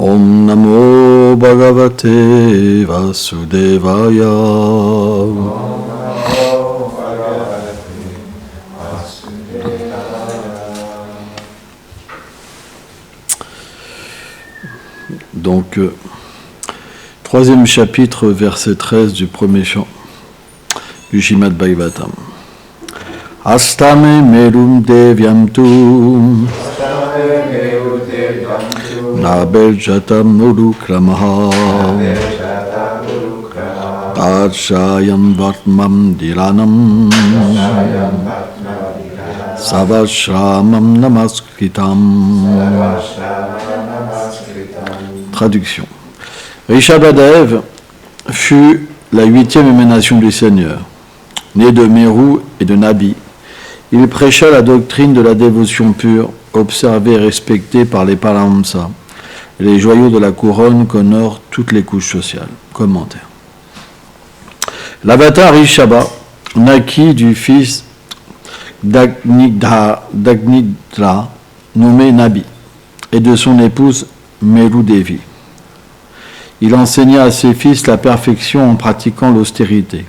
Om Namo Bhagavate Vasudevaya. Donc, troisième chapitre, verset 13 du premier chant du Srimad Bhagavatam. Astame merum devyam tu nabel jatam nurukramaha Adshayam vatmam dilanam savashramam namaskritam. Traduction. Rishabhadev fut la 8e émanation du Seigneur. Né de Meru et de Nabi, il prêcha la doctrine de la dévotion pure, observée et respectée par les Paramahamsas, les joyaux de la couronne qu'honorent toutes les couches sociales. Commentaire. L'avatar Rishabha naquit du fils d'Agnidra, nommé Nabi, et de son épouse Meru Devi. Il enseigna à ses fils la perfection en pratiquant l'austérité.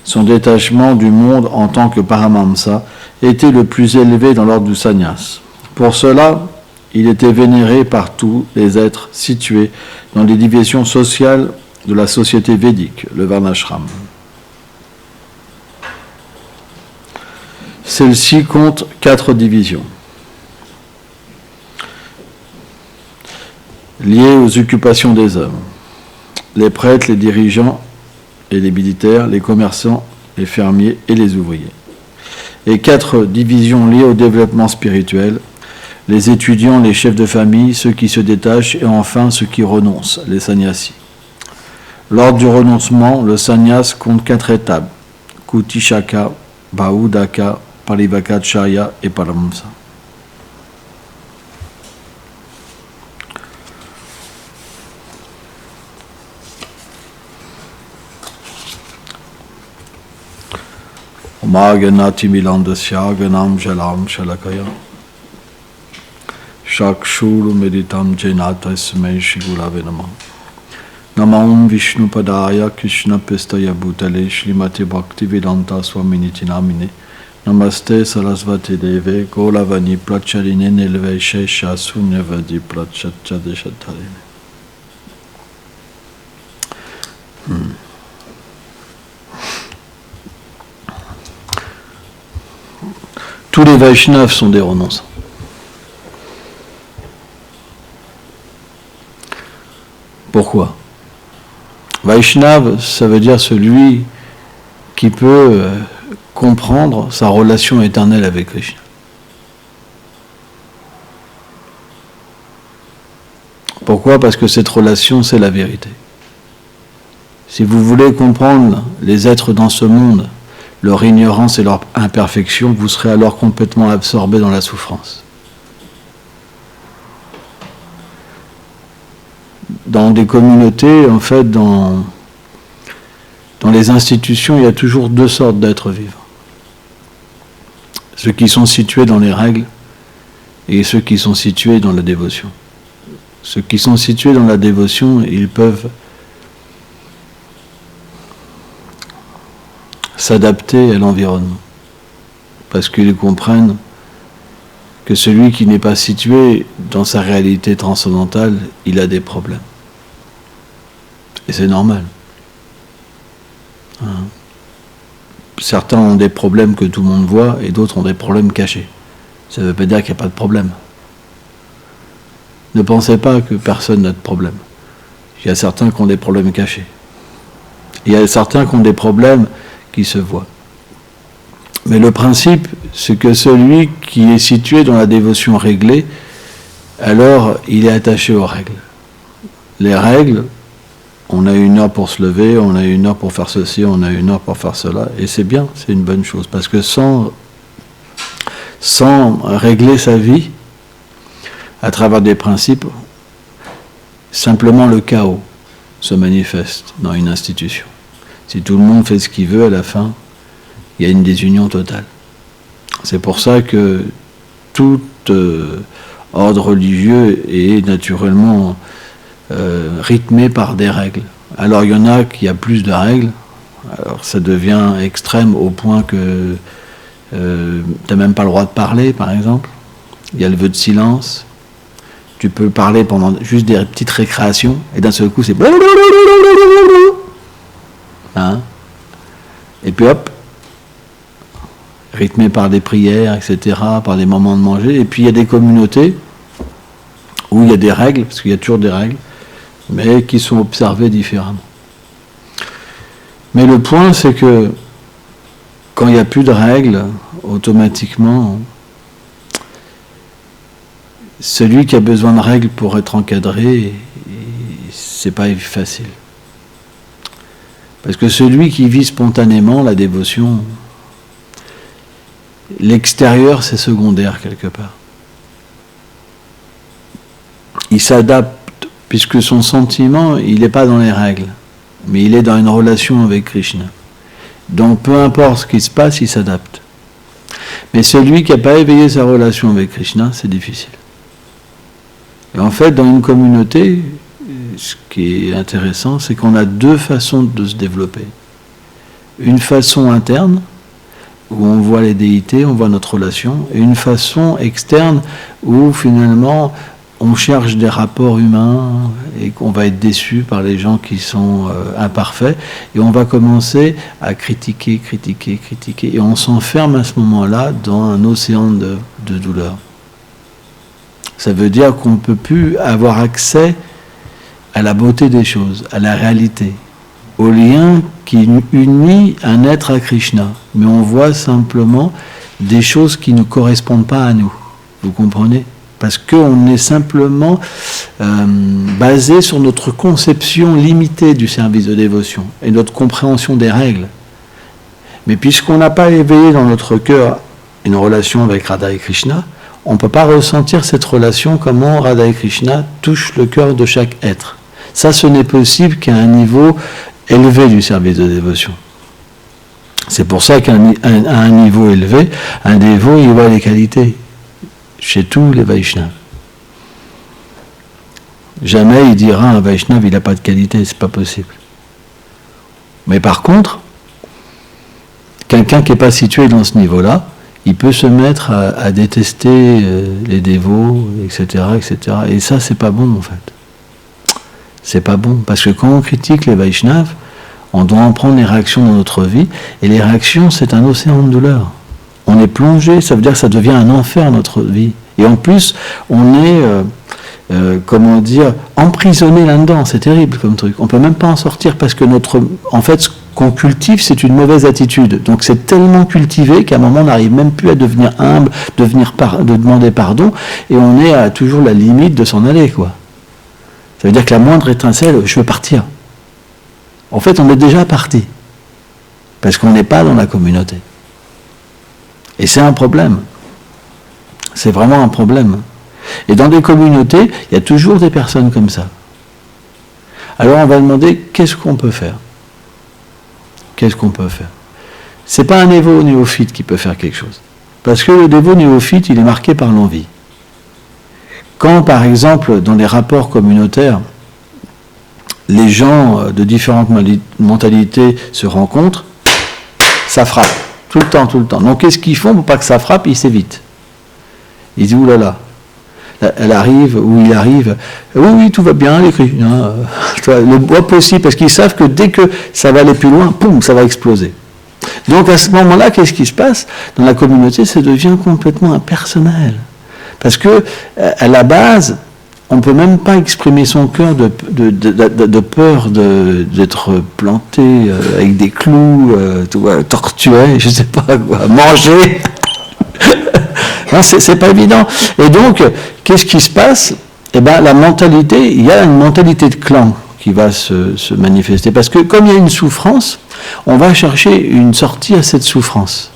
Son détachement du monde en tant que Paramahamsa était le plus élevé dans l'ordre du sannyas. Pour cela, il était vénéré par tous les êtres situés dans les divisions sociales de la société védique, le Varnashram. Celle-ci compte 4 divisions, liées aux occupations des hommes. Les prêtres, les dirigeants et les militaires, les commerçants, les fermiers et les ouvriers. Et 4 divisions liées au développement spirituel, les étudiants, les chefs de famille, ceux qui se détachent et enfin ceux qui renoncent, les sannyasis. L'ordre du renoncement, le sannyas compte 4 étapes, Kutishaka, Bahudaka, Parivakacharya et Paramahamsa. Maganati milandasya ganam jalam shalakaya shakshuru meditam jenatasmai shigurave namah namam vishnu padaya krishna pestaya bhutale shrimati bhakti vedanta swaminiti namine namaste sarasvati deve golavani prachaline nelve shesha sunyavadi prachachadeshatarine. Tous les Vaishnavas sont des renonçants. Pourquoi? Vaishnav, ça veut dire celui qui peut comprendre sa relation éternelle avec Krishna. Pourquoi? Parce que cette relation, c'est la vérité. Si vous voulez comprendre les êtres dans ce monde, leur ignorance et leur imperfection, vous serez alors complètement absorbé dans la souffrance. Dans des communautés, en fait, dans les institutions, il y a toujours 2 sortes d'êtres vivants. Ceux qui sont situés dans les règles et ceux qui sont situés dans la dévotion. Ceux qui sont situés dans la dévotion, ils peuvent s'adapter à l'environnement, parce qu'ils comprennent que celui qui n'est pas situé dans sa réalité transcendantale, il a des problèmes. Et c'est normal. Certains ont des problèmes que tout le monde voit, et d'autres ont des problèmes cachés. Ça ne veut pas dire qu'il n'y a pas de problème. Ne pensez pas que personne n'a de problème. Il y a certains qui ont des problèmes cachés. Il y a certains qui ont des problèmes qui se voient. Mais le principe, c'est que celui qui est situé dans la dévotion réglée, alors il est attaché aux règles. Les règles, on a 1 heure pour se lever, on a 1 heure pour faire ceci, on a 1 heure pour faire cela, et c'est bien, c'est une bonne chose, parce que sans régler sa vie, à travers des principes, simplement le chaos se manifeste dans une institution. Si tout le monde fait ce qu'il veut, à la fin, il y a une désunion totale. C'est pour ça que tout ordre religieux est naturellement rythmé par des règles. Alors il y en a qui a plus de règles, alors ça devient extrême au point que tu n'as même pas le droit de parler, par exemple. Il y a le vœu de silence. Tu peux parler pendant juste des petites récréations, et d'un seul coup, c'est... Hein? Et puis hop, rythmé par des prières, etc., par des moments de manger. Et puis il y a des communautés où il y a des règles, parce qu'il y a toujours des règles, mais qui sont observées différemment. Mais le point, c'est que quand il n'y a plus de règles, automatiquement, celui qui a besoin de règles pour être encadré, c'est pas facile. Parce que celui qui vit spontanément la dévotion, l'extérieur c'est secondaire quelque part. Il s'adapte, puisque son sentiment, il n'est pas dans les règles, mais il est dans une relation avec Krishna. Donc peu importe ce qui se passe, il s'adapte. Mais celui qui n'a pas éveillé sa relation avec Krishna, c'est difficile. Et en fait, dans une communauté, ce qui est intéressant, c'est qu'on a deux façons de se développer. Une façon interne, où on voit les déités, on voit notre relation, et une façon externe, où finalement on cherche des rapports humains, et qu'on va être déçu par les gens qui sont imparfaits, et on va commencer à critiquer, et on s'enferme à ce moment-là dans un océan de douleur. Ça veut dire qu'on ne peut plus avoir accès à la beauté des choses, à la réalité, au lien qui unit un être à Krishna. Mais on voit simplement des choses qui ne correspondent pas à nous. Vous comprenez ? Parce qu'on est simplement basé sur notre conception limitée du service de dévotion et notre compréhension des règles. Mais puisqu'on n'a pas éveillé dans notre cœur une relation avec Radha et Krishna, on ne peut pas ressentir cette relation, comment Radha et Krishna touchent le cœur de chaque être. Ça, ce n'est possible qu'à un niveau élevé du service de dévotion. C'est pour ça qu'à un niveau élevé, un dévot, il voit les qualités chez tous les Vaishnavas. Jamais il dira un Vaishnav, il n'a pas de qualité, c'est pas possible. Mais par contre, quelqu'un qui n'est pas situé dans ce niveau-là, il peut se mettre à détester les dévots, etc., etc. Et ça, c'est pas bon, en fait. C'est pas bon, parce que quand on critique les Vaishnavas, on doit en prendre les réactions dans notre vie, et les réactions, c'est un océan de douleur. On est plongé, ça veut dire que ça devient un enfer, notre vie. Et en plus, on est, emprisonné là-dedans, c'est terrible comme truc. On ne peut même pas en sortir, parce que en fait, ce qu'on cultive, c'est une mauvaise attitude. Donc c'est tellement cultivé qu'à un moment, on n'arrive même plus à devenir humble, de demander pardon, et on est à toujours la limite de s'en aller, quoi. Ça veut dire que la moindre étincelle, je veux partir. En fait, on est déjà parti. Parce qu'on n'est pas dans la communauté. Et c'est un problème. C'est vraiment un problème. Et dans des communautés, il y a toujours des personnes comme ça. Alors on va demander, qu'est-ce qu'on peut faire ? Qu'est-ce qu'on peut faire ? C'est pas un dévot néophyte qui peut faire quelque chose. Parce que le dévot néophyte, il est marqué par l'envie. Quand, par exemple, dans les rapports communautaires, les gens de différentes mentalités se rencontrent, ça frappe, tout le temps. Donc qu'est-ce qu'ils font pour pas que ça frappe ? Ils s'évitent. Ils disent, oulala, elle arrive, ou il arrive, oui, tout va bien, le bois possible, parce qu'ils savent que dès que ça va aller plus loin, poum, ça va exploser. Donc à ce moment-là, qu'est-ce qui se passe ? Dans la communauté, ça devient complètement impersonnel. Parce que, à la base, on ne peut même pas exprimer son cœur de peur d'être planté avec des clous, torturé, je ne sais pas quoi, mangé. Non, c'est pas évident. Et donc, qu'est-ce qui se passe ? Eh bien, la mentalité, il y a une mentalité de clan qui va se manifester. Parce que comme il y a une souffrance, on va chercher une sortie à cette souffrance.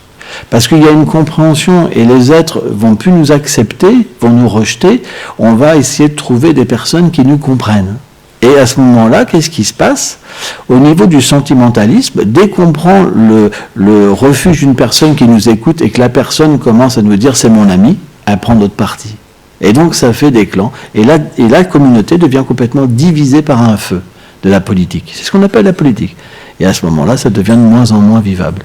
Parce qu'il y a une compréhension et les êtres vont plus nous accepter, vont nous rejeter, on va essayer de trouver des personnes qui nous comprennent. Et à ce moment-là, qu'est-ce qui se passe ? Au niveau du sentimentalisme, dès qu'on prend le refuge d'une personne qui nous écoute et que la personne commence à nous dire « c'est mon ami », elle prend notre parti. Et donc ça fait des clans. Et la communauté devient complètement divisée par un feu de la politique. C'est ce qu'on appelle la politique. Et à ce moment-là, ça devient de moins en moins vivable.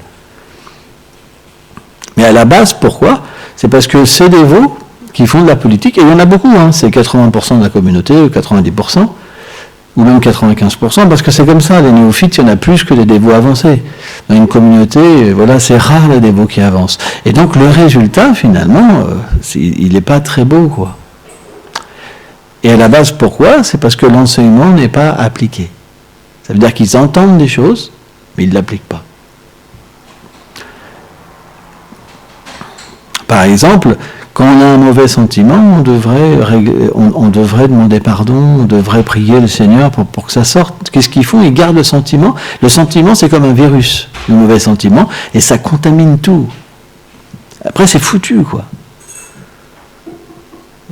Mais à la base, pourquoi ? C'est parce que ces dévots qui font de la politique, et il y en a beaucoup, hein, c'est 80% de la communauté, 90%, ou même 95%, parce que c'est comme ça, les néophytes, il y en a plus que les dévots avancés. Dans une communauté, voilà, c'est rare les dévots qui avancent. Et donc le résultat, finalement, il n'est pas très beau, quoi. Et à la base, pourquoi ? C'est parce que l'enseignement n'est pas appliqué. Ça veut dire qu'ils entendent des choses, mais ils ne l'appliquent pas. Par exemple, quand on a un mauvais sentiment, on devrait demander pardon, on devrait prier le Seigneur pour que ça sorte. Qu'est-ce qu'ils font ? Ils gardent le sentiment. Le sentiment, c'est comme un virus, le mauvais sentiment, et ça contamine tout. Après, c'est foutu, quoi.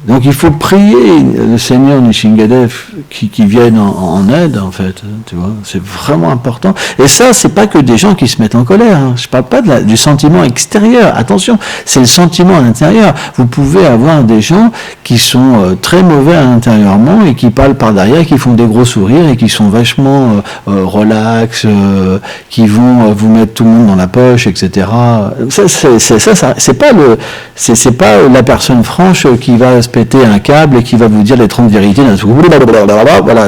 Donc il faut prier le Seigneur Nishingadev qui vienne en aide, en fait, tu vois, c'est vraiment important. Et ça, c'est pas que des gens qui se mettent en colère, hein. Je parle pas du sentiment extérieur, attention, c'est le sentiment à l'intérieur. Vous pouvez avoir des gens qui sont très mauvais à l'intérieurement et qui parlent par derrière, qui font des gros sourires et qui sont vachement relax, qui vont vous mettre tout le monde dans la poche, etc. Ça, c'est pas la personne franche qui va péter un câble et qui va vous dire les 30 vérités. Voilà.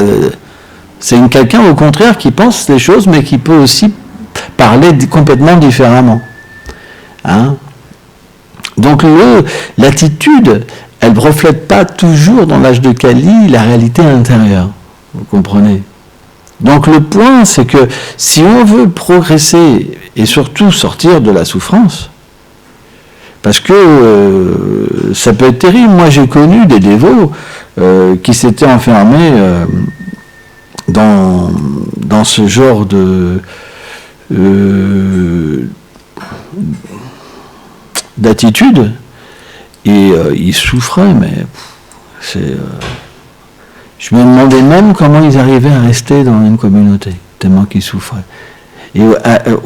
C'est quelqu'un au contraire qui pense les choses mais qui peut aussi parler complètement différemment. Hein? Donc l'attitude, elle ne reflète pas toujours dans l'âge de Kali la réalité intérieure. Vous comprenez ? Donc le point, c'est que si on veut progresser et surtout sortir de la souffrance, parce que ça peut être terrible. Moi, j'ai connu des dévots qui s'étaient enfermés dans ce genre d'attitude et ils souffraient, mais je me demandais même comment ils arrivaient à rester dans une communauté, tellement qu'ils souffraient. Et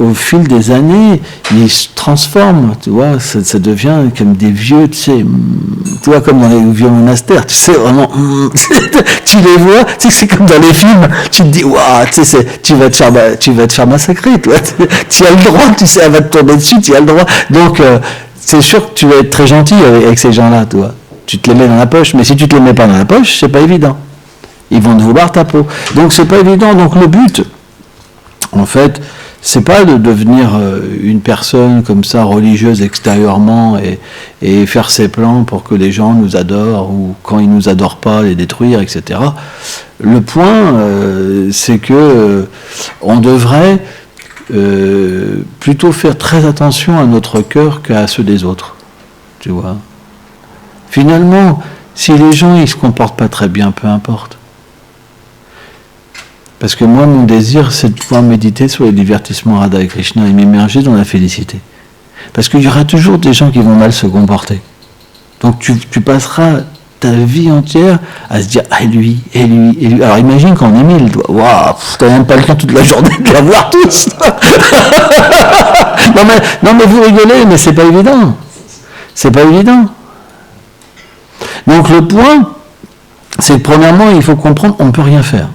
au fil des années, ils se transforment, tu vois, ça devient comme des vieux, tu vois, comme dans les vieux monastères, tu sais, vraiment, tu les vois, tu sais, c'est comme dans les films, tu te dis, waouh, tu sais, tu vas te faire massacrer, toi, tu as le droit, tu sais, elle va te tomber dessus, tu as le droit. Donc, c'est sûr que tu vas être très gentil avec ces gens-là, tu vois. Tu te les mets dans la poche, mais si tu te les mets pas dans la poche, c'est pas évident. Ils vont te vouloir ta peau. Donc, c'est pas évident. Donc, le but, en fait, c'est pas de devenir une personne comme ça, religieuse extérieurement et faire ses plans pour que les gens nous adorent ou quand ils nous adorent pas, les détruire, etc. Le point, c'est que on devrait plutôt faire très attention à notre cœur qu'à ceux des autres. Tu vois. Finalement, si les gens ils se comportent pas très bien, peu importe. Parce que moi, mon désir, c'est de pouvoir méditer sur les divertissements Radha et Krishna et m'immerger dans la félicité. Parce qu'il y aura toujours des gens qui vont mal se comporter. Donc tu passeras ta vie entière à se dire « Ah, lui, et lui, et lui ». Alors imagine quand on est 1000, waouh, t'as même pas le temps toute la journée de les voir tous. non mais vous rigolez, mais c'est pas évident. C'est pas évident. Donc le point, c'est que premièrement, il faut comprendre qu'on ne peut rien faire.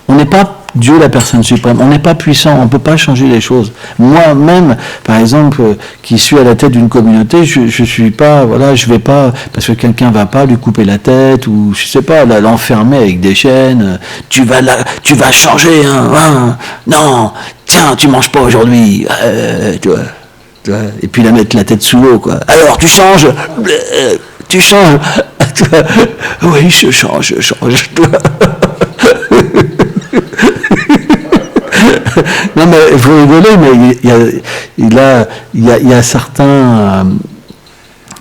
On n'est pas Dieu la personne suprême, on n'est pas puissant, on ne peut pas changer les choses. Moi-même, par exemple, qui suis à la tête d'une communauté, je suis pas, voilà, je vais pas, parce que quelqu'un va pas lui couper la tête, ou je sais pas, l'enfermer avec des chaînes, tu vas changer, hein, non, tiens, tu manges pas aujourd'hui, tu vois, et puis la mettre la tête sous l'eau, quoi. Alors, tu changes, oui, je change, Non mais vous rigolez, mais il y a certains.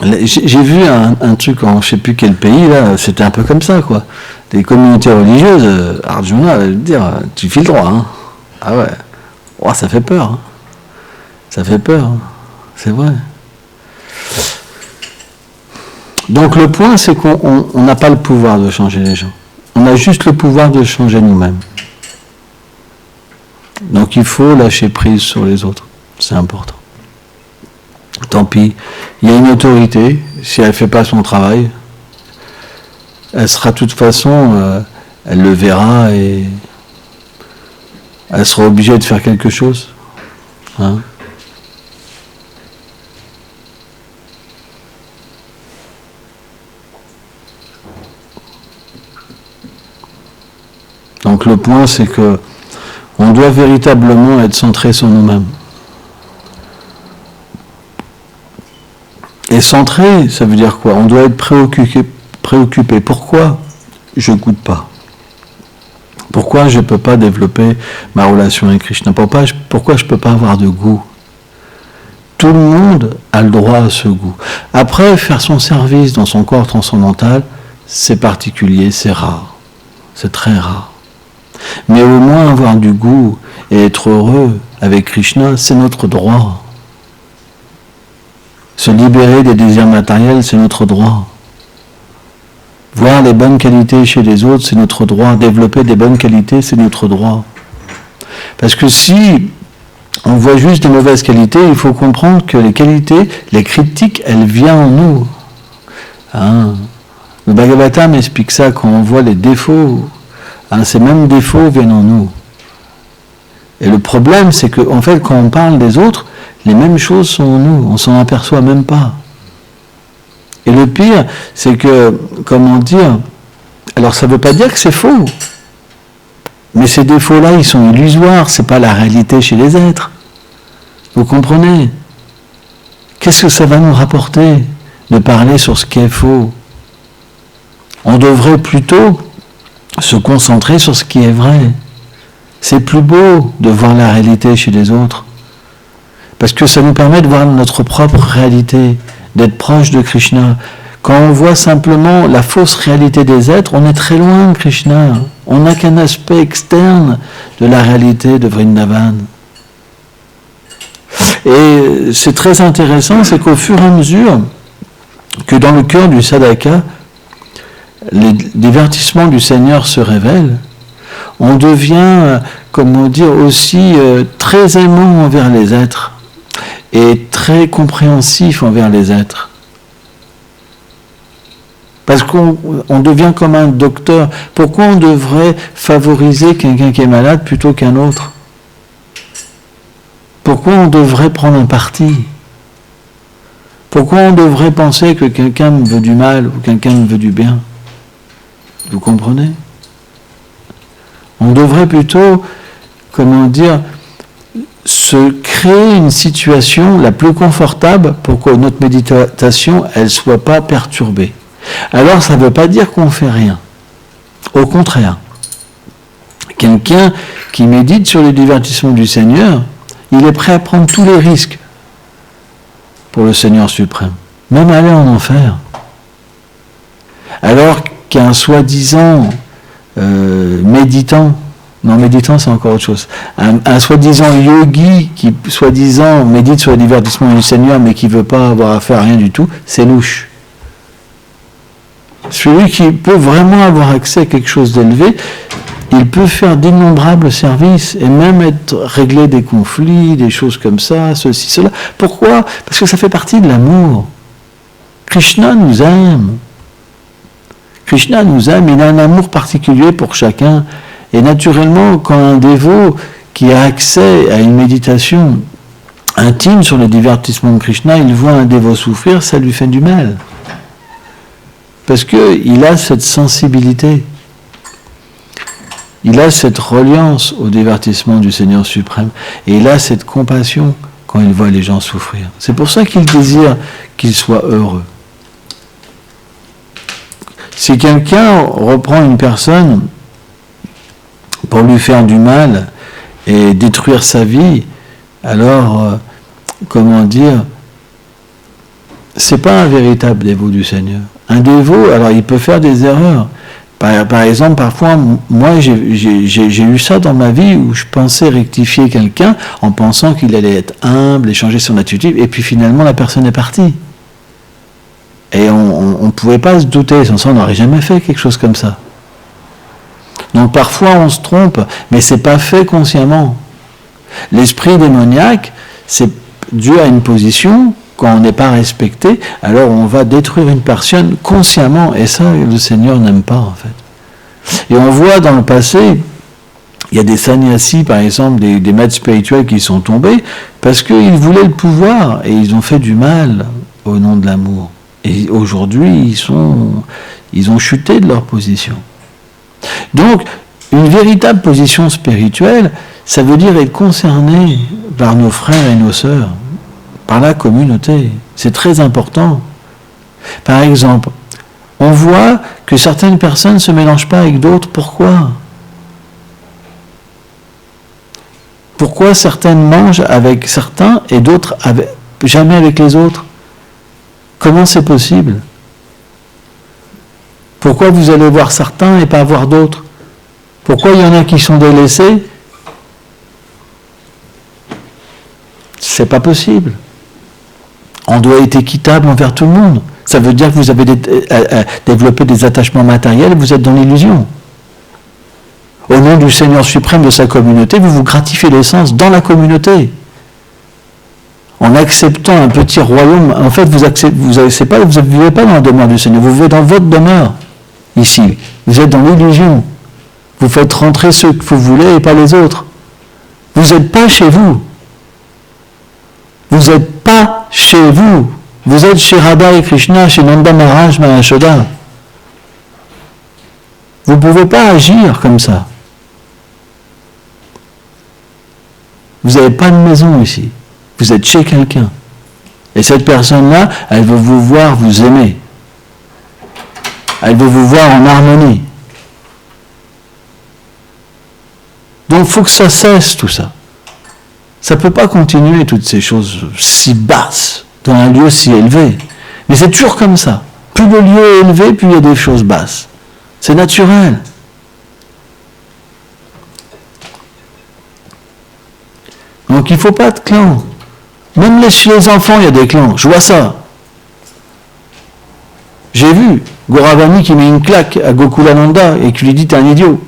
J'ai vu un truc en je sais plus quel pays là, c'était un peu comme ça quoi. Des communautés religieuses, Arjuna va dire, tu files droit, hein. Ah ouais. Oh, ça fait peur. Hein. Ça fait peur. Hein. C'est vrai. Donc le point c'est qu'on n'a pas le pouvoir de changer les gens. On a juste le pouvoir de changer nous-mêmes. Donc il faut lâcher prise sur les autres, c'est important. Tant pis, il y a une autorité, si elle ne fait pas son travail, elle sera de toute façon, elle le verra et elle sera obligée de faire quelque chose. Hein? Donc le point, c'est que on doit véritablement être centré sur nous-mêmes. Et centré, ça veut dire quoi? On doit être préoccupé. Pourquoi je ne goûte pas? Pourquoi je ne peux pas développer ma relation avec Krishna? Pourquoi je ne peux pas avoir de goût? Tout le monde a le droit à ce goût. Après, faire son service dans son corps transcendantal, c'est particulier, c'est rare. C'est très rare. Mais au moins avoir du goût et être heureux avec Krishna, c'est notre droit. Se libérer des désirs matériels, c'est notre droit. Voir les bonnes qualités chez les autres, c'est notre droit. Développer des bonnes qualités, c'est notre droit. Parce que si on voit juste des mauvaises qualités, il faut comprendre que les qualités, les critiques, elles viennent en nous. Hein? Le Bhagavatam explique ça quand on voit les défauts. Hein, ces mêmes défauts viennent en nous. Et le problème, c'est que, en fait, quand on parle des autres, les mêmes choses sont en nous, on s'en aperçoit même pas. Et le pire, c'est que, comment dire, alors ça ne veut pas dire que c'est faux, mais ces défauts-là, ils sont illusoires, c'est pas la réalité chez les êtres. Vous comprenez? Qu'est-ce que ça va nous rapporter de parler sur ce qui est faux? On devrait plutôt se concentrer sur ce qui est vrai. C'est plus beau de voir la réalité chez les autres. Parce que ça nous permet de voir notre propre réalité, d'être proche de Krishna. Quand on voit simplement la fausse réalité des êtres, on est très loin de Krishna. On n'a qu'un aspect externe de la réalité de Vrindavan. Et c'est très intéressant, c'est qu'au fur et à mesure que dans le cœur du sadhaka, les divertissements du Seigneur se révèlent, on devient, comment dire, aussi très aimant envers les êtres et très compréhensif envers les êtres. Parce qu'on devient comme un docteur. Pourquoi on devrait favoriser quelqu'un qui est malade plutôt qu'un autre? Pourquoi on devrait prendre un parti? Pourquoi on devrait penser que quelqu'un me veut du mal ou quelqu'un me veut du bien? Vous comprenez? On devrait plutôt, comment dire, se créer une situation la plus confortable pour que notre méditation, elle ne soit pas perturbée. Alors, ça ne veut pas dire qu'on ne fait rien. Au contraire. Quelqu'un qui médite sur le divertissement du Seigneur, il est prêt à prendre tous les risques pour le Seigneur suprême. Même aller en enfer. Alors qu'un soi-disant méditant, non, méditant c'est encore autre chose, un soi-disant yogi qui soi-disant médite sur le divertissement du Seigneur mais qui ne veut pas avoir affaire à rien du tout, c'est louche. Celui qui peut vraiment avoir accès à quelque chose d'élevé, il peut faire d'innombrables services et même régler des conflits, des choses comme ça, ceci, cela. Pourquoi? Parce que ça fait partie de l'amour. Krishna nous aime. Krishna nous aime, il a un amour particulier pour chacun. Et naturellement, quand un dévot qui a accès à une méditation intime sur le divertissement de Krishna, il voit un dévot souffrir, ça lui fait du mal. Parce qu'il a cette sensibilité. Il a cette reliance au divertissement du Seigneur suprême. Et il a cette compassion quand il voit les gens souffrir. C'est pour ça qu'il désire qu'ils soient heureux. Si quelqu'un reprend une personne pour lui faire du mal et détruire sa vie, alors, comment dire, c'est pas un véritable dévot du Seigneur. Un dévot, alors il peut faire des erreurs. Par exemple, parfois, moi j'ai eu ça dans ma vie où je pensais rectifier quelqu'un en pensant qu'il allait être humble et changer son attitude, et puis finalement la personne est partie. Et on ne pouvait pas se douter, sans ça on n'aurait jamais fait quelque chose comme ça. Donc parfois on se trompe, mais c'est pas fait consciemment. L'esprit démoniaque, c'est dû à une position quand on n'est pas respecté, alors on va détruire une personne consciemment, et ça, le Seigneur n'aime pas, en fait. Et on voit dans le passé, il y a des sannyasis, par exemple, des maîtres spirituels qui sont tombés, parce qu'ils voulaient le pouvoir, et ils ont fait du mal au nom de l'amour. Et aujourd'hui, ils ont chuté de leur position. Donc, une véritable position spirituelle, ça veut dire être concerné par nos frères et nos sœurs, par la communauté. C'est très important. Par exemple, on voit que certaines personnes ne se mélangent pas avec d'autres. Pourquoi ? Pourquoi certaines mangent avec certains et d'autres jamais avec les autres ? Comment c'est possible ? Pourquoi vous allez voir certains et pas voir d'autres ? Pourquoi il y en a qui sont délaissés ? C'est pas possible. On doit être équitable envers tout le monde. Ça veut dire que vous avez développé des attachements matériels, vous êtes dans l'illusion. Au nom du Seigneur suprême de sa communauté, vous vous gratifiez l'essence dans la communauté. En acceptant un petit royaume, en fait, vous ne vivez pas dans la demeure du Seigneur, vous vivez dans votre demeure, ici. Vous êtes dans l'illusion. Vous faites rentrer ceux que vous voulez et pas les autres. Vous n'êtes pas chez vous. Vous n'êtes pas chez vous. Vous êtes chez Radha et Krishna, chez Nanda Maharaj Mahashoda. Vous ne pouvez pas agir comme ça. Vous n'avez pas de maison ici. Vous êtes chez quelqu'un. Et cette personne-là, elle veut vous voir vous aimer. Elle veut vous voir en harmonie. Donc il faut que ça cesse tout ça. Ça ne peut pas continuer toutes ces choses si basses dans un lieu si élevé. Mais c'est toujours comme ça. Plus le lieu est élevé, plus il y a des choses basses. C'est naturel. Donc il ne faut pas de clan. Même chez les enfants, il y a des clans. Je vois ça. J'ai vu Goravani qui met une claque à Gokulananda et qui lui dit « t'es un idiot ».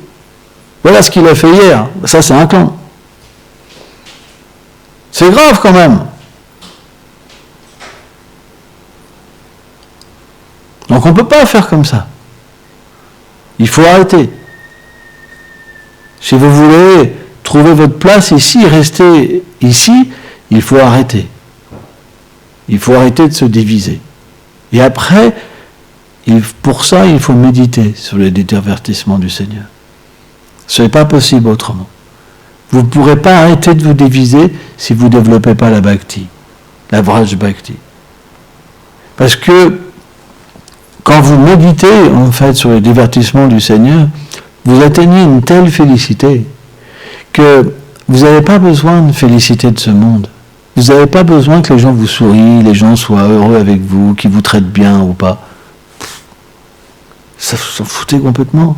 Voilà ce qu'il a fait hier. Ça, c'est un clan. C'est grave quand même. Donc on ne peut pas faire comme ça. Il faut arrêter. Si vous voulez trouver votre place ici, rester ici, il faut arrêter. Il faut arrêter de se diviser. Et après, pour ça, il faut méditer sur les divertissements du Seigneur. Ce n'est pas possible autrement. Vous ne pourrez pas arrêter de vous diviser si vous ne développez pas la bhakti, la Vraj Bhakti. Parce que quand vous méditez en fait sur les divertissements du Seigneur, vous atteignez une telle félicité que vous n'avez pas besoin de félicité de ce monde. Vous n'avez pas besoin que les gens vous sourient, les gens soient heureux avec vous, qu'ils vous traitent bien ou pas. Ça vous s'en foutez complètement.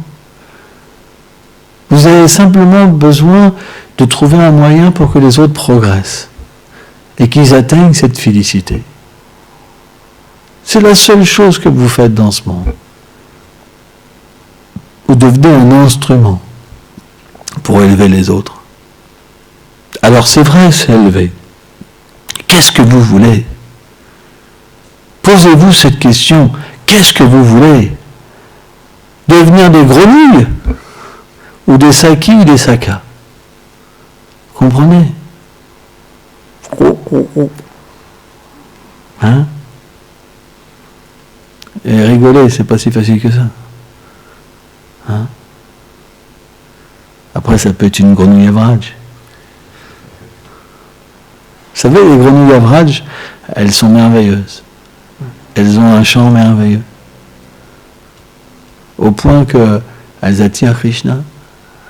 Vous avez simplement besoin de trouver un moyen pour que les autres progressent et qu'ils atteignent cette félicité. C'est la seule chose que vous faites dans ce monde. Vous devenez un instrument pour élever les autres. Alors c'est vrai, c'est élevé. Qu'est-ce que vous voulez ? Posez-vous cette question. Qu'est-ce que vous voulez ? Devenir des grenouilles ? Ou des sakis ou des sakas. Comprenez ? Hein ? Et rigoler, c'est pas si facile que ça. Hein ? Après, ça peut être une grenouille Vraj. Vous savez, les grenouilles Vraj, elles sont merveilleuses. Elles ont un chant merveilleux. Au point qu'elles attirent Krishna.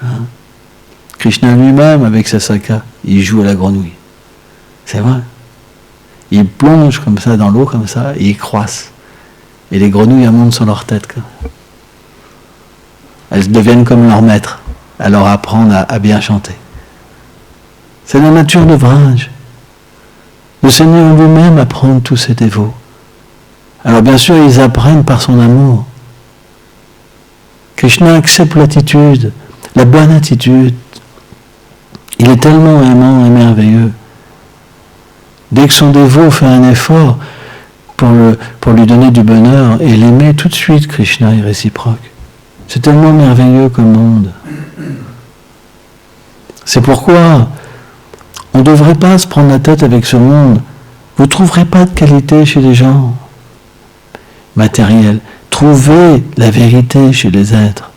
Hein? Krishna lui-même, avec sa saka, il joue à la grenouille. C'est vrai. Il plonge comme ça dans l'eau, comme ça, et il croisse. Et les grenouilles, elles montent sur leur tête. Elles deviennent comme leur maître, à leur apprendre à bien chanter. C'est la nature de Vraj. Le Seigneur lui-même apprend tous ses dévots. Alors bien sûr, ils apprennent par son amour. Krishna accepte l'attitude, la bonne attitude. Il est tellement aimant et merveilleux. Dès que son dévot fait un effort pour lui donner du bonheur et l'aimer, tout de suite, Krishna est réciproque. C'est tellement merveilleux comme monde. C'est pourquoi on ne devrait pas se prendre la tête avec ce monde. Vous ne trouverez pas de qualité chez les gens matériels. Trouvez la vérité chez les êtres,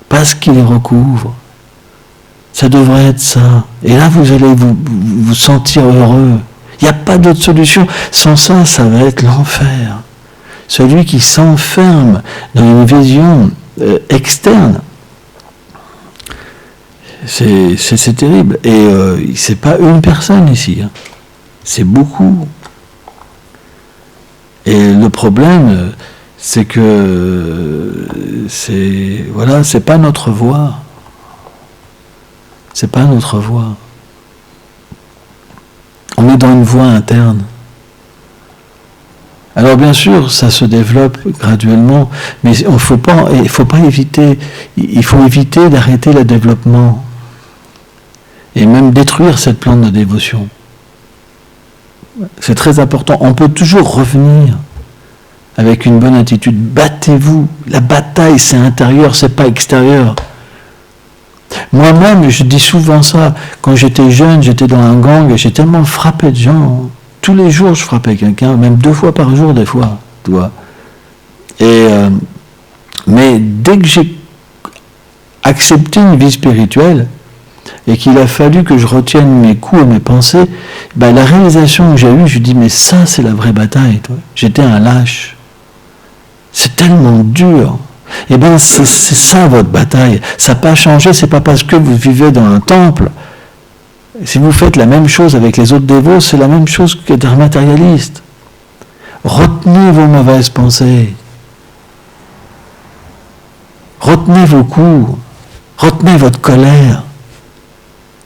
pas ce qui les recouvre. Ça devrait être ça. Et là, vous allez vous sentir heureux. Il n'y a pas d'autre solution. Sans ça, ça va être l'enfer. Celui qui s'enferme dans une vision externe, c'est terrible. Et c'est pas une personne ici. Hein. C'est beaucoup. Et le problème, c'est que c'est pas notre voie. C'est pas notre voie. On est dans une voie interne. Alors bien sûr, ça se développe graduellement, mais il faut éviter d'arrêter le développement et même détruire cette plante de dévotion. C'est très important. On peut toujours revenir avec une bonne attitude. Battez-vous. La bataille, c'est intérieur, c'est pas extérieur. Moi-même, je dis souvent ça. Quand j'étais jeune, j'étais dans un gang et j'ai tellement frappé de gens. Tous les jours, je frappais quelqu'un, même 2 fois par jour, des fois. Tu vois. Mais dès que j'ai accepté une vie spirituelle et qu'il a fallu que je retienne mes coups et mes pensées, la réalisation que j'ai eue, je dis, mais ça, c'est la vraie bataille. Toi. J'étais un lâche. C'est tellement dur. Eh bien, c'est ça votre bataille. Ça n'a pas changé, c'est pas parce que vous vivez dans un temple. Si vous faites la même chose avec les autres dévots, c'est la même chose qu'être un matérialiste. Retenez vos mauvaises pensées. Retenez vos coups. Retenez votre colère.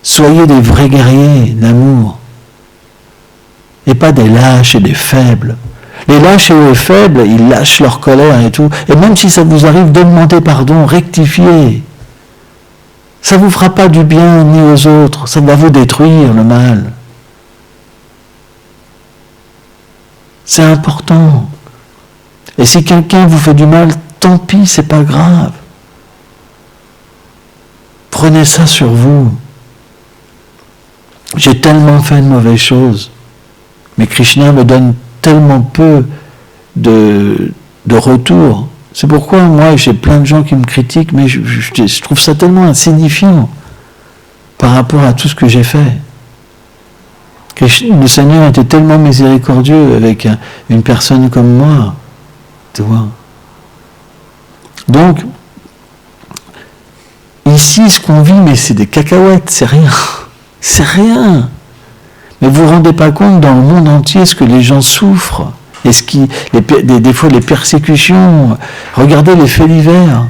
Soyez des vrais guerriers d'amour. Et pas des lâches et des faibles. Les lâches et les faibles, ils lâchent leur colère et tout. Et même si ça vous arrive de demander pardon, rectifiez. Ça ne vous fera pas du bien ni aux autres. Ça va vous détruire, le mal. C'est important. Et si quelqu'un vous fait du mal, tant pis, c'est pas grave. Prenez ça sur vous. J'ai tellement fait de mauvaises choses. Mais Krishna me donne tellement peu de retour. C'est pourquoi moi j'ai plein de gens qui me critiquent, mais je trouve ça tellement insignifiant par rapport à tout ce que j'ai fait. Le Seigneur était tellement miséricordieux avec une personne comme moi. Tu vois. Donc, ici ce qu'on vit, mais c'est des cacahuètes, c'est rien. C'est rien. Mais vous ne vous rendez pas compte dans le monde entier ce que les gens souffrent. Et des fois les persécutions. Regardez les faits divers.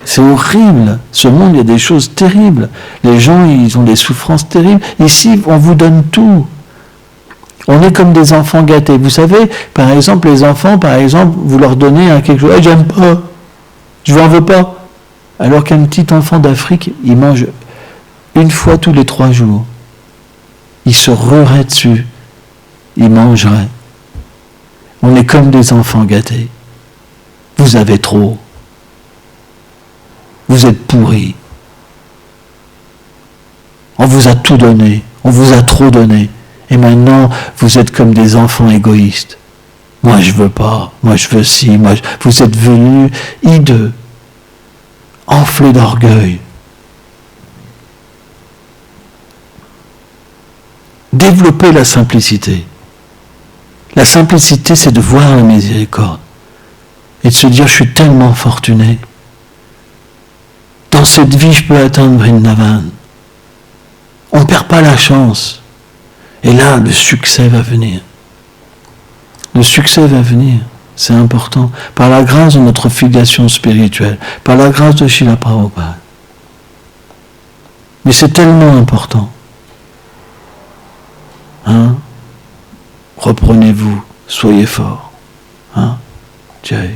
C'est horrible. Ce monde, il y a des choses terribles. Les gens, ils ont des souffrances terribles. Ici, on vous donne tout. On est comme des enfants gâtés. Vous savez, par exemple, les enfants, vous leur donnez quelque chose. Hey, j'aime pas. Je n'en veux pas. Alors qu'un petit enfant d'Afrique, il mange 1 fois tous les 3 jours. Il se ruerait dessus. Il mangerait. On est comme des enfants gâtés. Vous avez trop. Vous êtes pourris. On vous a tout donné. On vous a trop donné. Et maintenant, vous êtes comme des enfants égoïstes. Moi, je veux pas. Moi, je veux ci. Vous êtes venus hideux, enflés d'orgueil. Développez la simplicité. La simplicité, c'est de voir la miséricorde et de se dire, je suis tellement fortuné. Dans cette vie, je peux atteindre Vrindavan. On ne perd pas la chance. Et là, le succès va venir. Le succès va venir. C'est important. Par la grâce de notre filiation spirituelle, par la grâce de Srila Prabhupada. Mais c'est tellement important. Hein? Reprenez-vous, soyez forts. Hein? Jai.